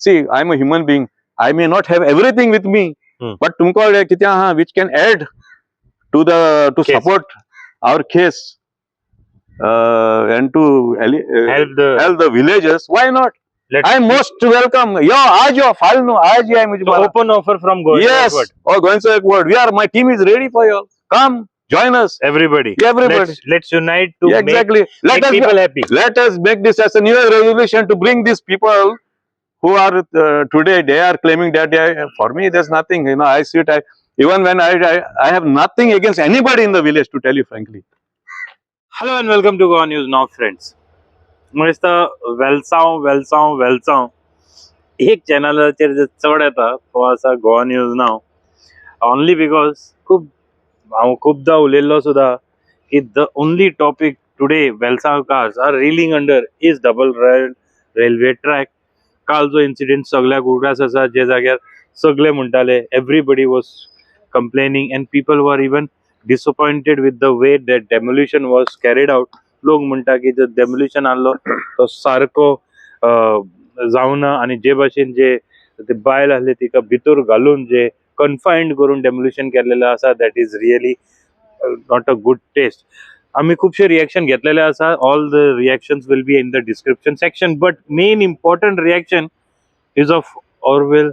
See, I'm a human being. I may not have everything with me, but which can add to the Case. support our case and to help the villagers. Why not? I'm most welcome. Yo, aajo, file no, aajo hai mujhe. So open offer from GOANEWSNOW. Yes, or GOANEWSNOW word. My team is ready for you. Come, join us. Everybody. Let's unite to exactly. make people happy. Let us make this as a New Year resolution to bring these people who are today, they are claiming that for me there's nothing. I see it. Even when I have nothing against anybody in the village, to tell you frankly. Hello and welcome to GOANEWSNOW, friends. Mr. Velsao. एक चॅनलाचेर जे चड येता तो आसा GOANEWSNOW. Only because हांव खूबदां उलयल्लो सुद्दां की the only topic today VELSAOKARs are reeling under is double railway track. काल जो incident सगळ्याक उगडास आसा जे जाग्यार सगळे म्हणटाले, everybody was complaining and people were even disappointed with the way that demolition was carried out. लोक म्हणटा की जो demolition आसलो तो सारको जावना आणि जे भाशेन जे बायल आसले तिका भितर घालून जे कन्फाइंड करून डेमोल्युशन केलेलें आसा that is really not a good taste. आम्ही खूपशे रिएक्शन घेतलेले आसा. All the reactions will be in the description section, but main important reaction is of Orville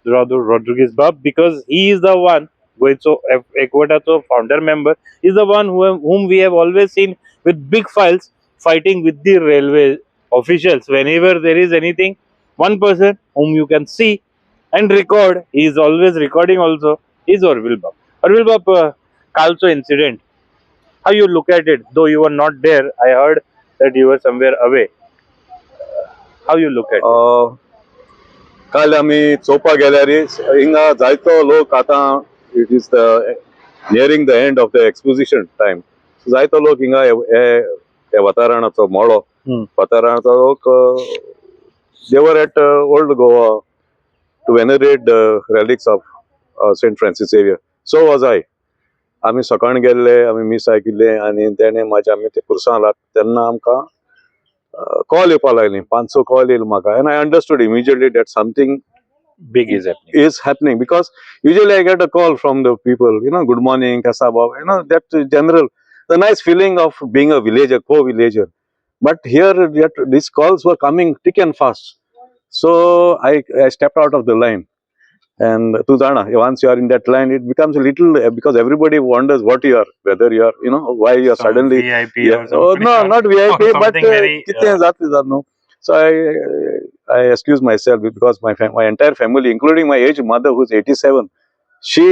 Rodrigues Bab, because he is the one goincho ekvatacho founder member, is the one whom we have always seen with big files fighting with the railway officials. Whenever there is anything, one person whom you can see and record, he is always recording also, is Orville Bab. Orville Bab, kalcho incident, how you look at it? Though you were not there, I heard that you were somewhere away. How you look at it? काल आम्ही चोवपाक गेल्यार हिंगा जायतो लोक आतां it is the nearing the end of the exposition time. जायतो लोक हिंगा हे वातावरणाचो मोळो वातावरणाचो लोक देवर at old Goa to venerate the relics of Saint Francis Xavier. So was I. आमी सकाळी गेल्ले, आमी मिस आयकिल्ले आनी तेणे म्हाजे आमी ते पुरसां आलात तेन्ना आमकां call येवपाक लागली. 500 call येयली म्हाका, and I understood immediately that something big is happening, because usually I get a call from the people, good morning, kaisa bab, that general, the nice feeling of being a villager, co-villager. But here these calls were coming thick and fast. So I stepped out of the line. And once you are in that line, it becomes a little, because everybody wonders what you are, whether you are, why you are suddenly VIP. Oh no, not VIP, but no. So I excuse myself, because my entire family, including my aged mother who's 87, she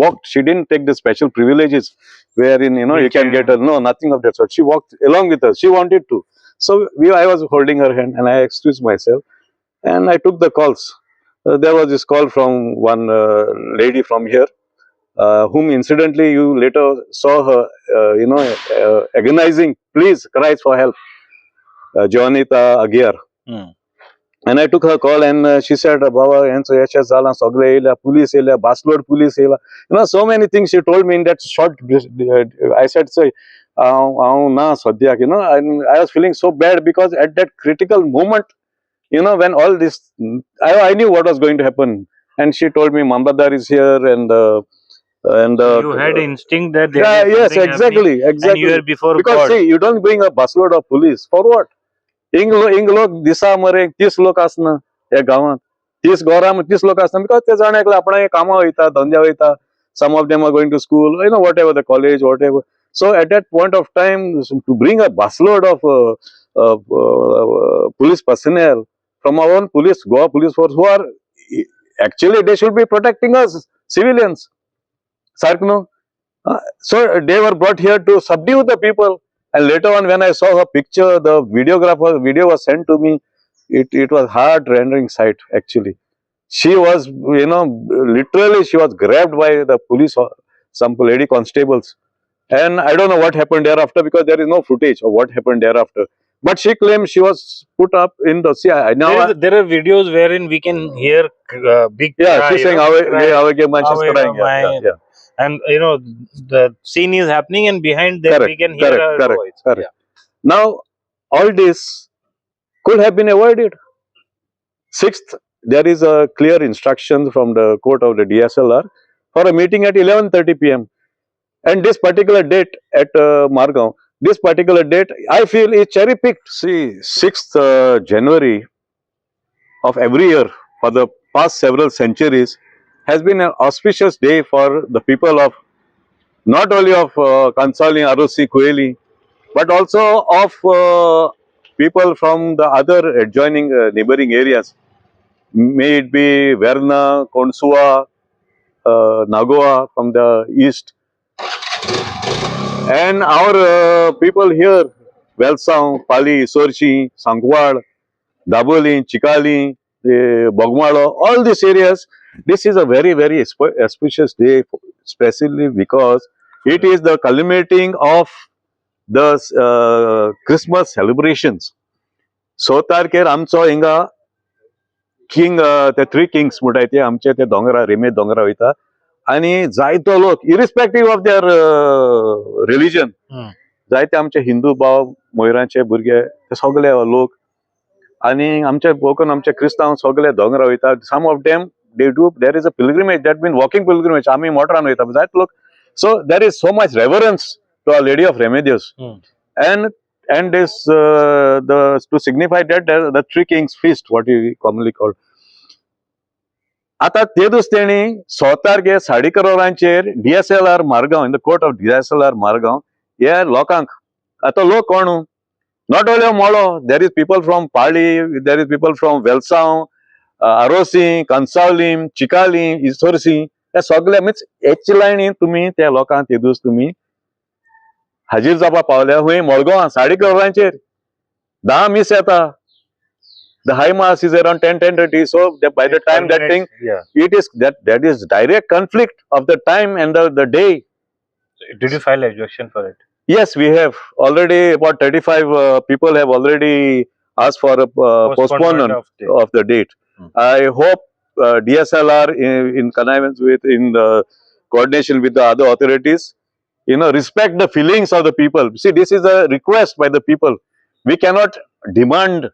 walked. She didn't take the special privileges wherein you can get nothing of that sort. She walked along with us. She wanted to. So I was holding her hand and I excused myself and I took the calls. There was this call from one lady from here, whom incidentally you later saw her, agonizing, please, cries for help, Joanita Aguirre. And I took her call and she said, Baba, police, busload police, so many things she told me in that short. I said, and I was feeling so bad, because at that critical moment, when all this, I knew what was going to happen. And she told me Mambadar is here, and you had instinct that there is yes, exactly. And you were before because God. See, you don't bring a busload of police for what? Lok disa mare 30 lok asna या गावात 30 गोराम 30 लोक असतात, because ते जाण एकला आपण कामा वयता, धंद्या वयता. Some of them are going to school, whatever, the college, whatever. So at that point of time, to bring a busload of police personnel from our own Goa police force, who are actually, they should be protecting us civilians. So they were brought here to subdue the people. And later on, when I saw her picture, the video was sent to me. It was heart-rending sight, actually. She was, literally she was grabbed by the police, some lady constables. And I don't know what happened thereafter, because there is no footage of what happened thereafter. But she claims she was put up in the sea. There are videos wherein we can hear big cry. She's saying, she's crying. Yeah. And the scene is happening, and behind there we can hear her voice. Correct. Yeah. Now, all this could have been avoided. 6th, there is a clear instruction from the court of the DSLR for a meeting at 11:30 p.m. And this particular date at Margao, this particular date, I feel is cherry picked. See, 6th January of every year for the past several centuries has been an auspicious day for the people of not only of Kansali, Arosi, Kueli, but also of people from the other adjoining neighboring areas. May it be Verna, Konsua, Nagoa from the east, and our people here, Velsao, Pali, Sorchi, Sangwad, Daboli, Chikali, Bogmalo, all these areas. This is a very, very auspicious day, especially because it is the culminating of the Christmas celebrations. So तारखेर आमचो हिंगा king ते three Kings म्हणटाय ते आमचे ते दोंगरा रेमेद दोंगरा वयता आनी जायतो लोक इरिस्पेक्टीव ऑफ देअर रिलीजन जायते आमचे हिंदू भाव मोयरांचे भुरगे ते सगळे लोक आनी आमचे कोकण आमचे क्रिस्तांव सगळे दोंगरा वयता some of them they do there is a pilgrimage that been walking pilgrimage आमी मोटरान वयता जायते लोक so there is so much reverence to a lady of Remedios and this to signify that the three kings feast what we commonly call. आता ते this तेणी 6 तारखे 3:30 करोडांचेर DSLR Margao in the court of DSLR Margao हे लोकांक आता लोक कोण नॉट ओनली मोळो there is people from Pali there is people from Velsao Arossim Cansaulim Chicalim Issorcim हे सगळे मीन्स एच लायनी तुम्ही त्या लोकांक ते दिस तुम्ही हाजीर जावपा पावल्या हुंय मडगांव 3:30 करोडांचेर 10 मिस येता the high mass is around 10:30 so by the time that thing it is that is direct conflict of the time and the day. Did you file objection for it? Yes, we have already about 35 people have already asked for a postponement of the date. I hope DSLR in connivance with in the coordination with the other authorities respect the feelings of the people. See, this is a request by the people. We cannot demand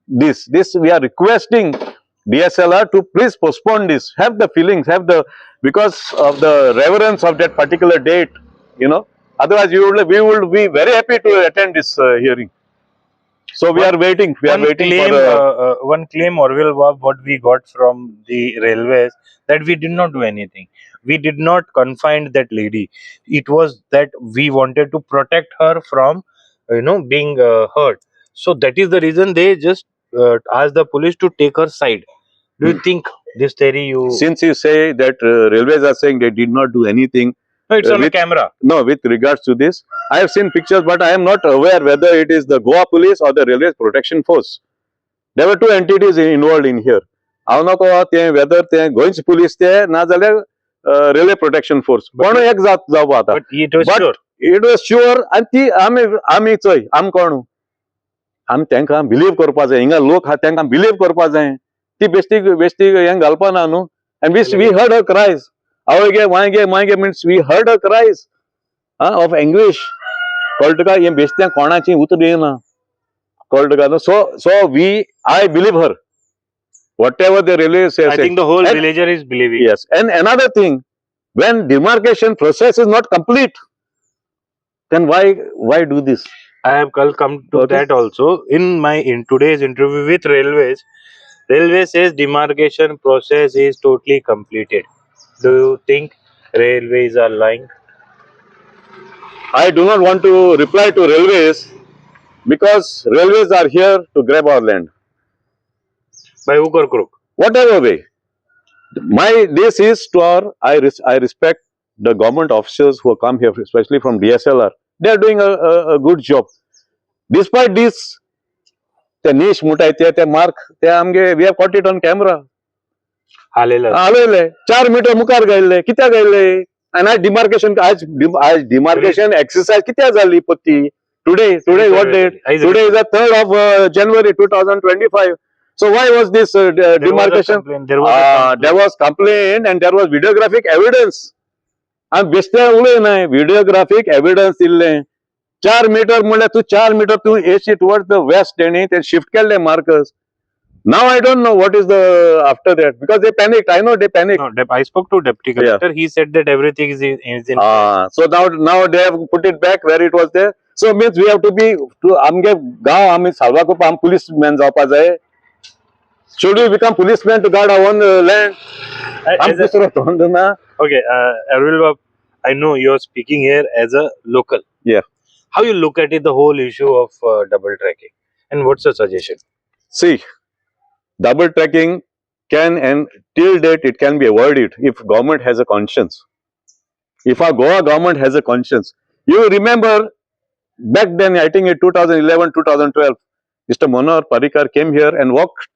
this we are requesting DSLR to please postpone this, have the feelings, have the because of the reverence of that particular date, otherwise we would be very happy to attend this hearing. So we are waiting for one claim Orville what we got from the railways that we did not do anything. We did not confine that lady. It was that we wanted to protect her from being hurt. So that is the reason they just asked the police to take her side. Do you think this theory since you say that railways are saying they did not do anything? No, it's on the camera. No, with regards to this, I have seen pictures, but I am not aware whether it is the Goa police or the Railways Protection Force. There were two entities involved in here. I don't know whether they Goans police they na jale Railway Protection Force. But it was sure. It was sure. And ती आमी चोय आम कोण आम तांकां believe करपा जाय हिंगा लोक हा तांकां बिलीव करपा जाय ती बेश्टी हें घालपा ना न्हू and we heard her cries. Awage means we heard her cries of anguish. कळ्ळें तुका हें बेश्त्या कोणाची उतर येना कळ्ळें तुका न्हू so I believe her whatever the railway says. I think the whole villager is believing. Yes, and another thing, when demarcation process is not complete, then why do this? I have come to that also in today's interview with railways. Railway says demarcation process is totally completed. Do you think railways are lying? I do not want to reply to railways because railways are here to grab our land. By hook or crook? Whatever way. This is to our, I respect the government officers who come here, especially from DSLR. They are doing a good job. Despite this, the niche mutaite, the mark, we have caught it on camera. आलेले 4 metre मुखार गेल्ले कित्याक गेल्ले आनी आज demarcation exercise कित्याक जाली पत्ती today what date? Today is the 3rd of January 2025. So why was this demarcation? There was complaint and there was videographic evidence. And बेश्टे उलय नाय videographic evidence दिल्ले 4 मीटर म्हणल्यार तू 4 मीटर तू AC towards the west तेणी ते shift केल्ले markers. Now I don't know what is the after that, because they panicked. I know they panicked. No, I spoke to deputy collector. He said that everything is in place. So now they have put it back where it was there. So means we have to be to आमगे गांव आम्ही सालवा को आम policemen जावपा जाय. Should we become policemen to guard our own land? आम दुसरो तोंड ना. Okay, Orville, I know you're speaking here as a local. Yeah. How you look at it, the whole issue of double tracking, and what's your suggestion? See, double tracking can, and till date it can be avoided if government has a conscience. If our Goa government has a conscience. You remember back then, I think in 2011, 2012, Mr. Manohar Parrikar came here and walked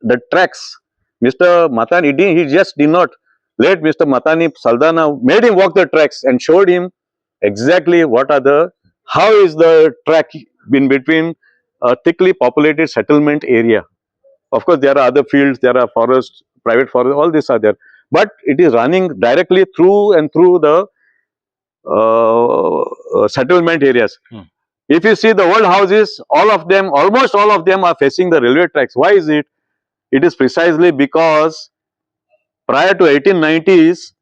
the tracks. Mr. Matani, he just did not let Mr. Matani Saldana, made him walk the tracks and showed him exactly what are the, how is the track in between a thickly populated settlement area. Of course, there are other fields, there are forests, private forests, all these are there. But it is running directly through and through the settlement areas. If you see the old houses, all of them, almost all of them are facing the railway tracks. Why is it? It is precisely because prior to 1890s,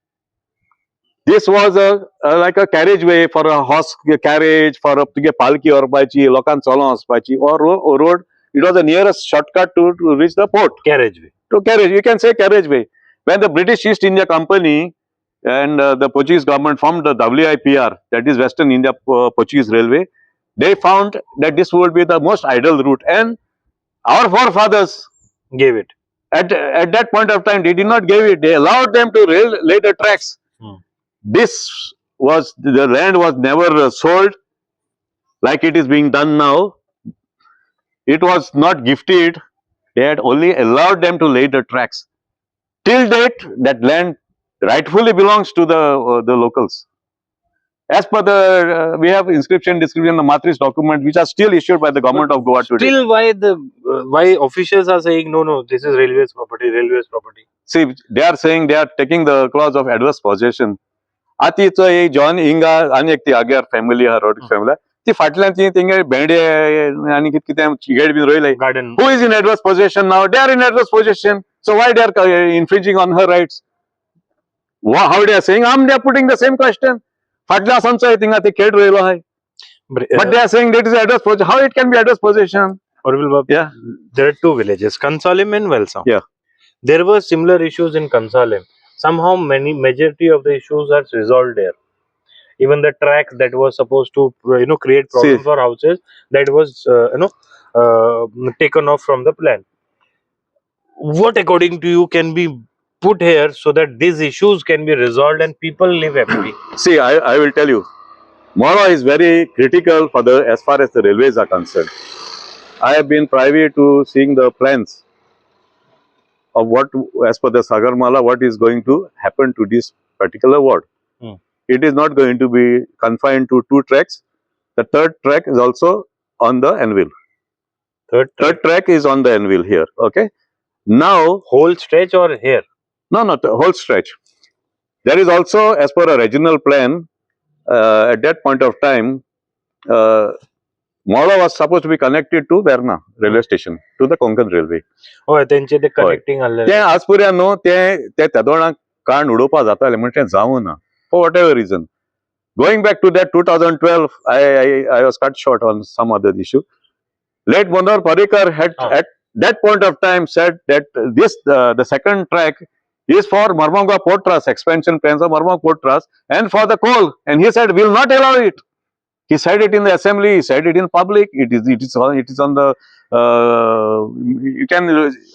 this was like a carriageway for a horse carriage, for a palki or pachi, lokan solon pachi, or road. It was the nearest shortcut to reach the port. Carriageway. To carriage, you can say carriageway. When the British East India Company and the Portuguese government formed the WIPR, that is Western India Portuguese Railway, they found that this would be the most ideal route, and our forefathers Gave it. at that point of time, they did not give it. They allowed them to lay the tracks. This was, the land was never sold like it is being done now. It was not gifted. They had only allowed them to lay the tracks. Till date, that land rightfully belongs to the locals. As per the, we have inscription, description, the matrix document, which are still issued by the government of Goa today. Still, why officials are saying no, this is railways property, railways property? See, they are saying they are taking the clause of adverse possession. आतीचो एक John हिंगा आनी एक ती आग्यार family हा road family ती फाटल्यान ती तिंगे भेंडे आनी कित कितें चिगेड been रोयले. Garden. Who is in adverse possession now? They are in adverse possession. So why they are infringing on her rights? How they are saying? They are putting the same question. फाटल्या संचो थिंगा ते खेड रोयलो हाय. But they are saying that is adverse possession. How it can be adverse possession? Orville, Yeah. There are two villages, Confinement and Velsao. Yeah. There were similar issues in Confinement. Somehow, majority of the issues are resolved there. Even the tracks that was supposed to, create problems for houses, that was, taken off from the plan. What, according to you, can be put here so that these issues can be resolved and people live happily? See, I will tell you, Mora is very critical for the, as far as the railways are concerned. I have been privy to seeing the plans of what, as per the Sagarmala, what is going to happen to this particular ward. It is not going to be confined to 2 tracks. The third track is also on the anvil. Third track is on the anvil here. Okay. Now, Whole stretch or here? No, the whole stretch. There is also, as per a regional plan, at that point of time, Mora was supposed to be connected to Verna railway station, to the Konkan railway. Oh, त्यांचे ते connecting ते आज पर्यंत न्हू ते तेदोणाक काण उडोवपा जाताले म्हण तें जावं ना, for whatever reason. Going back to that 2012, I was cut short on some other issue. Late Manohar Parrikar had at that point of time said that this the second track is for Marmanga Port Trust, expansion plans of Marmanga Port Trust, and for the coal. And he said, we will not allow it. He said it in the assembly, he said it in public. It is on the,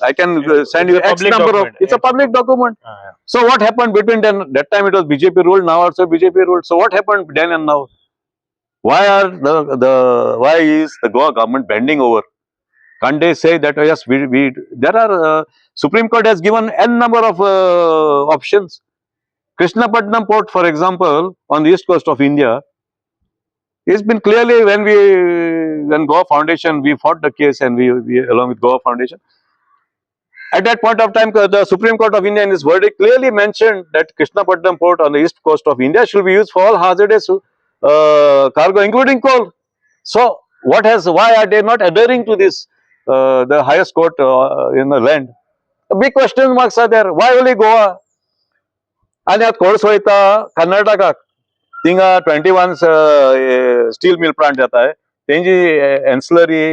I can send you X number of, it's a public document. So what happened between then, that time it was BJP ruled, now also BJP ruled. So what happened then and now? Why are why is the Goa government bending over? Can't they say that, yes, there are, Supreme Court has given n number of options. Krishnapatnam port, for example, on the east coast of India, it's been clearly, when Goa Foundation, we fought the case, and we along with Goa Foundation. At that point of time, the Supreme Court of India in its verdict clearly mentioned that Krishnapatnam port on the east coast of India should be used for all hazardous cargo, including coal. So, why are they not adhering to this? the highest court in the land. The big question marks are there. Why only Goa? And at course, Karnataka, थिंगा 21 steel mill plant जाता है तेंची एन्सिलरी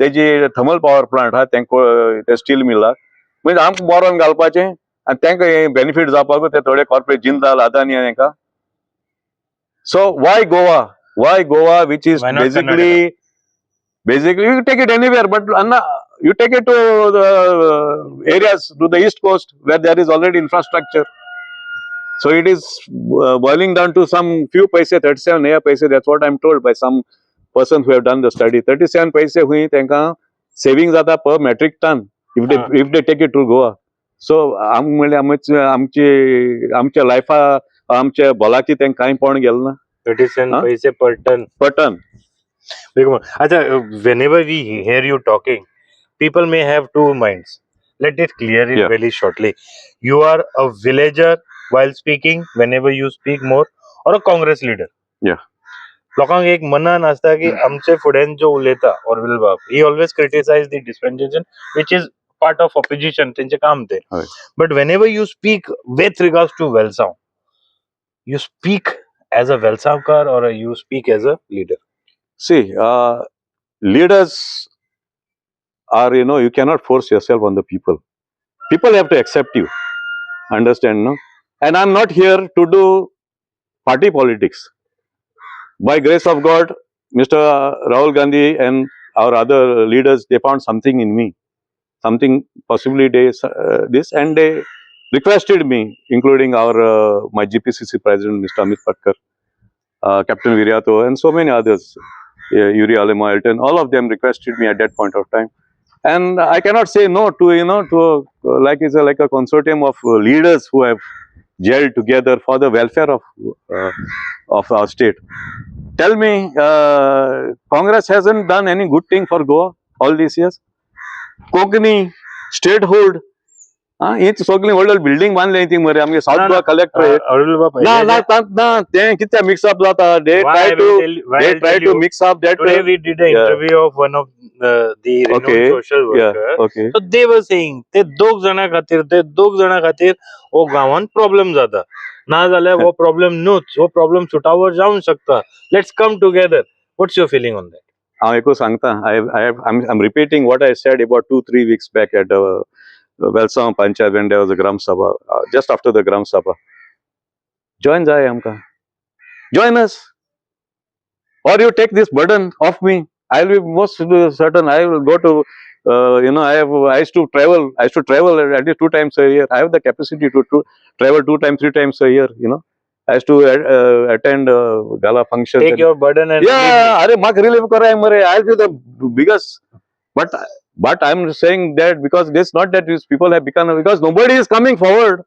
तेजी thermal power plant हा ते steel मिलाक म्हणजे आमकां boron घालपाचें आनी तांकां बेनिफीट जावपाक ते थोडे कॉर्पोरेट जिंदाल अदानी हांकां सो वाय Goa which is Why not basically you take it anywhere but you take it to the areas to the east coast where there is already infrastructure. So it is boiling down to some few paise, 37 naya paise. That's what I'm told by some persons who have done the study. 37 paise hui tenka savings ata per metric ton if they take it to Goa. So आमच्या लायफा आमच्या बोलाची तेंका कांय पण गेल ना 37 पैसे per ton. Acha, whenever we hear you talking, people may have two minds. Let it clear it very shortly. You are a villager while speaking, whenever you speak more, or a Congress leader. Yeah. लोकांक एक मनान आसता की आमचे फुड्यान जो उलयता Orville बाब, he always criticize the dispensation, which is part of opposition. तेंचे काम ते. But whenever you speak with regards to Velsao, you speak as a Velsaokar or you speak as a leader. See, leaders are, you cannot force yourself on the people. People have to accept you. Understand, no? And I'm not here to do party politics. By grace of God, Mr. Rahul Gandhi and our other leaders, they found something in me. Something possibly this, and they requested me, including my GPCC president, Mr. Amit Patkar, Captain Viriato, and so many others, Yuri Alema Elton, all of them requested me at that point of time. And I cannot say no to like a consortium of leaders who have gelled together for the welfare of our state. Tell me, Congress hasn't done any good thing for Goa all these years. Kokani, statehood, it's सगळी व्हडली building बांधली ती मरे आमगे south Goa collectorate ना ते कित्या mix up जाता they try to mix up that. Today we did an interview of one of the renowned social worker. So they were saying ते दोग जाणा खातीर ओ गावान प्रॉब्लेम जाता ना जाल्यार वो प्रॉब्लेम न्हूच वो प्रॉब्लेम सुटावर जावंक शकता. Let's come together. What's your feeling on that? हांव एकूच सांगता I'm repeating what I said about 2-3 weeks back at Velsao Panchayat when there was a Gram Sabha, just after the Gram Sabha. Join Jai Amka. Join us. Or you take this burden off me. I will be most certain. I will go to, I used to travel at least 2 times a year. I have the capacity to travel 2 times, 3 times a year, I used to attend gala functions. Take your burden and are mak relieve kare mare. I'll be the biggest. But I'm saying that because it's not that these people have become, because nobody is coming forward.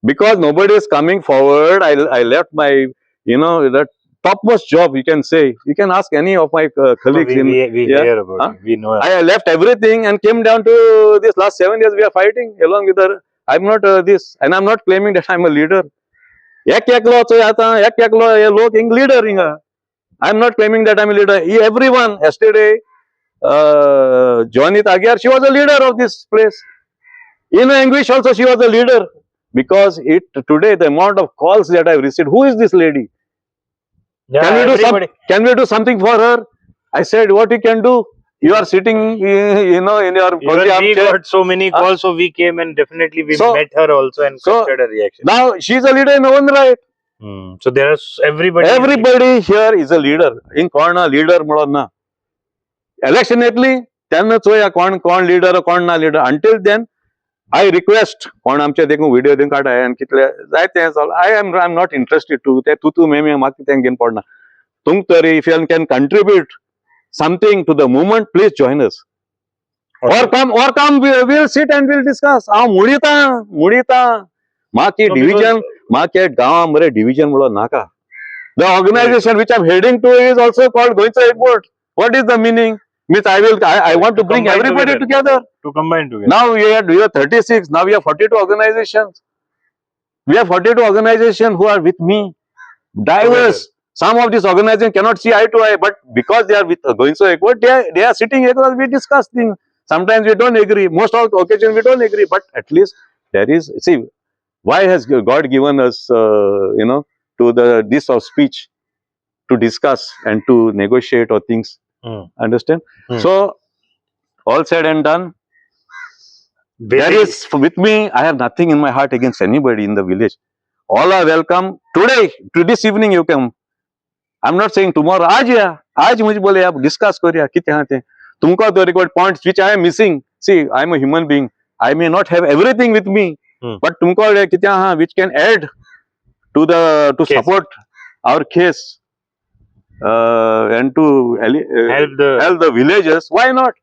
Because nobody is coming forward, I left my, that topmost job, you can say. You can ask any of my colleagues. We hear about it. We know. I left everything and came down to this last 7 years we are fighting along with her. I'm not this, and I'm not claiming that I'm a leader. Leader. I'm not claiming that I'm a leader. Everyone, yesterday, Johnny Tagyar, she was a leader of this place. In English also she was a leader. Because today the amount of calls that I've received, who is this lady? Can we do something for her? I said, what you can do? You are sitting, in your. We got so many calls, so we came and definitely we met her also and captured her reaction. Now she's a leader in her own right. So there is everybody. Everybody here is a leader. In Korna leader mulonna. Electionately, then kon leader or kon na leader. Until then, I request kon amche dekhu video din kada and kitle I'm not interested to te tu me maki tengen podna. Tum tari if you can contribute something to the movement, please join us. Okay. Or come we'll sit and we'll discuss. Mudita maki division maki gaon mare division mulo naka. The organization which I'm heading to is also called Goincha Airport. What is the meaning? Means I want to bring everybody together. To combine together. Now we are 36. Now we have 42 organizations. We have 42 organizations who are with me. Diverse. Some of these organizations cannot see eye to eye, but because they are with going so equal, they are sitting across, we discuss things. Sometimes we don't agree. Most of the occasions we don't agree, but at least there is, see, why has God given us, to the this of speech to discuss and to negotiate or things, understand? So, all said and done, there is, with me, I have nothing in my heart against anybody in the village. All are welcome. Today, to this evening you come. I'm not saying tomorrow. आज मुझे बोले आप discuss करिए कितने हाथ हैं. तुमको तो record points which I am missing. See, I am a human being. I may not have everything with me, but तुमको कितने हाँ which can add to support our case and to help the villagers. Why not?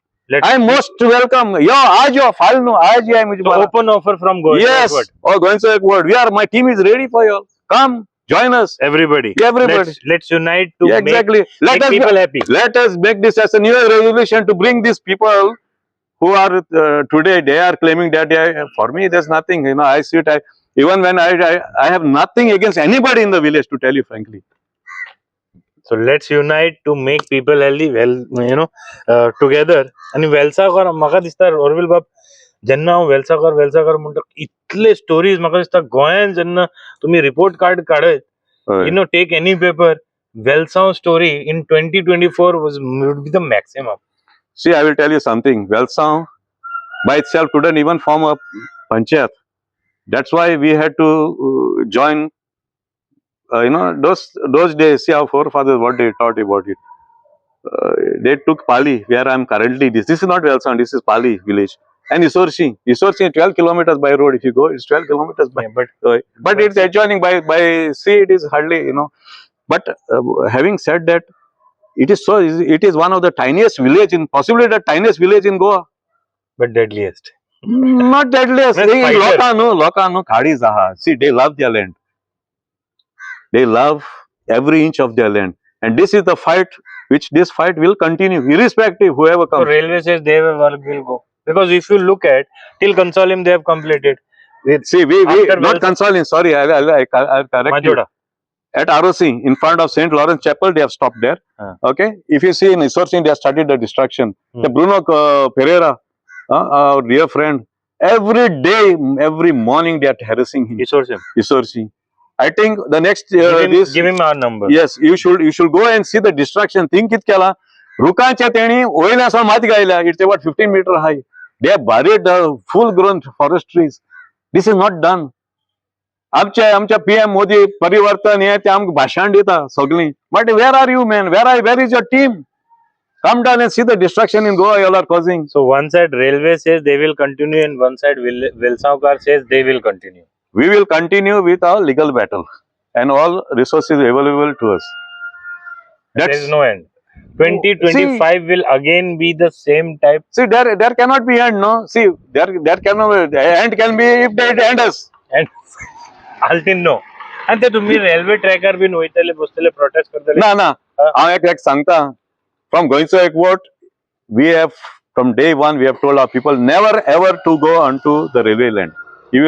I am most welcome. Yo, aajo, file no, aajo hai mujhe. Open offer from Goan. Yes, or going to word. My team is ready for you. Come, join us. Everybody. Let's unite to make people happy. Let us make this as a new resolution to bring these people who are today, they are claiming that for me there's nothing. I see it. Even when I have nothing against anybody in the village, to tell you frankly. So let's unite to make people healthy, together. And Velsakar, maka dista Orville bab, jenna Velsakar munta itle stories maka dista Goan jenna tumi report card kade. Take any paper. Velsao story in 2024 would be the maximum. See, I will tell you something. Velsao by itself couldn't even form a panchayat. That's why we had to join. Those days, see our forefathers, what they taught about it. They took Pali, where I am currently. This is not Velsao, this is Pali village. And Isorsi, 12 kilometers by road. If you go, it's 12 kilometers by. But it's adjoining by sea. It is hardly, But having said that, it is one of the tiniest village possibly the tiniest village in Goa. But deadliest. Not deadliest. Lokano, Khadi Zaha. See, they love their land. They love every inch of their land. And this is the fight, this fight will continue, irrespective whoever comes. So railway says their work will go. Because if you look at, till Consolim they have completed. See, we not Consolim, sorry, I'll correct you. At ROC, in front of St. Lawrence Chapel, they have stopped there. Okay? If you see in Isorsi, they have started the destruction. The Bruno Pereira, our dear friend, every day, every morning, they are harassing him. Isorsi. I think the next give him our number. Yes, you should go and see the destruction. Think it kela. Rukancha teni oila sa mat gaila. It's about 15 meter high. They have buried the full-grown forest trees. This is not done. आमच्या PM Modi परिवर्तन हे ते आमकां भाषण दिता सगळी. But where are you, man? Where is your team? Come down and see the destruction in Goa you all are causing. So one side railway says they will continue, and one side VELSAOKAR says they will continue. We will continue with our legal battle and all resources available to us. There is no end. 2025 will again be the same type. See, there cannot be end, no? See, there cannot be, end can be if they end us. And ultimate no. And ते तुम्ही railway tracker भी नोईतले बसतले protest करतले. ना. I एक सांगता. From going to Ekport, we have from day one we have told our people never ever to go onto the railway land. You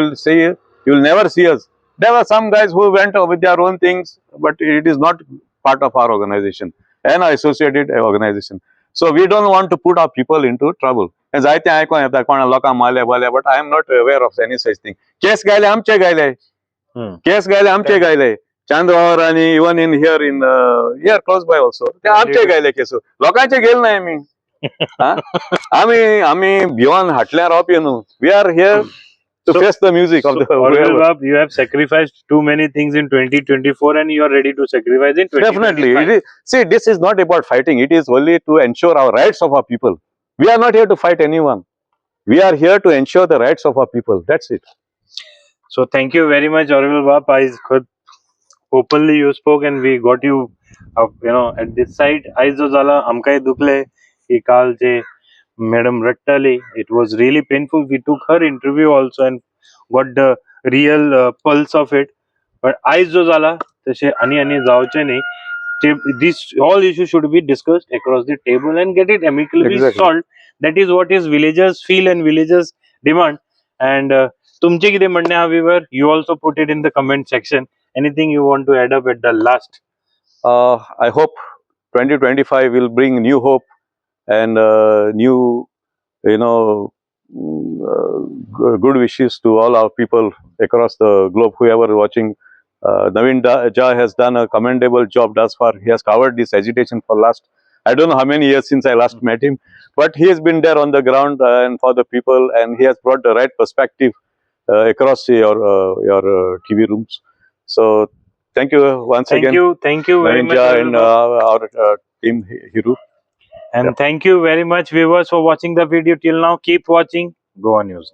will never see us. There were some guys who went with their own things, but it is not part of our organization, an associated organization. So we don't want to put our people into trouble. As I think I can but I am not aware of any such thing. Case gaile amche gaile. Case gaile amche gaile. Chandra and even in here close by also. Amche gaile case. Lokache gel na ami. Ami beyond Hatler up, we are here to face the music of the world. You have sacrificed too many things in 2024 and you are ready to sacrifice in 2025. Definitely. See, this is not about fighting. It is only to ensure our rights of our people. We are not here to fight anyone. We are here to ensure the rights of our people. That's it. So thank you very much, Orville Bap. Openly you spoke and we got you, at this side. I jo zala amkai dukle ki kaal je Madam Rattali. It was really painful. We took her interview also and got the real pulse of it. But I jo zala तसे ani जावचे नाही. This all issue should be discussed across the table and get it amicably solved. That is what is villagers feel and villagers demand. And तुमचे किती म्हणणे, however, you also put it in the comment section. Anything you want to add up at the last? I hope 2025 will bring new hope and new, good wishes to all our people across the globe, whoever watching. Naveen Jha has done a commendable job thus far. He has covered this agitation for last, I don't know how many years since I last met him, but he has been there on the ground and for the people, and he has brought the right perspective across your TV rooms. So thank you once again, Thank you very Naveen much, Jha Orville and bro. our team Hiru. And thank you very much, viewers, for watching the video till now. Keep watching Goa News.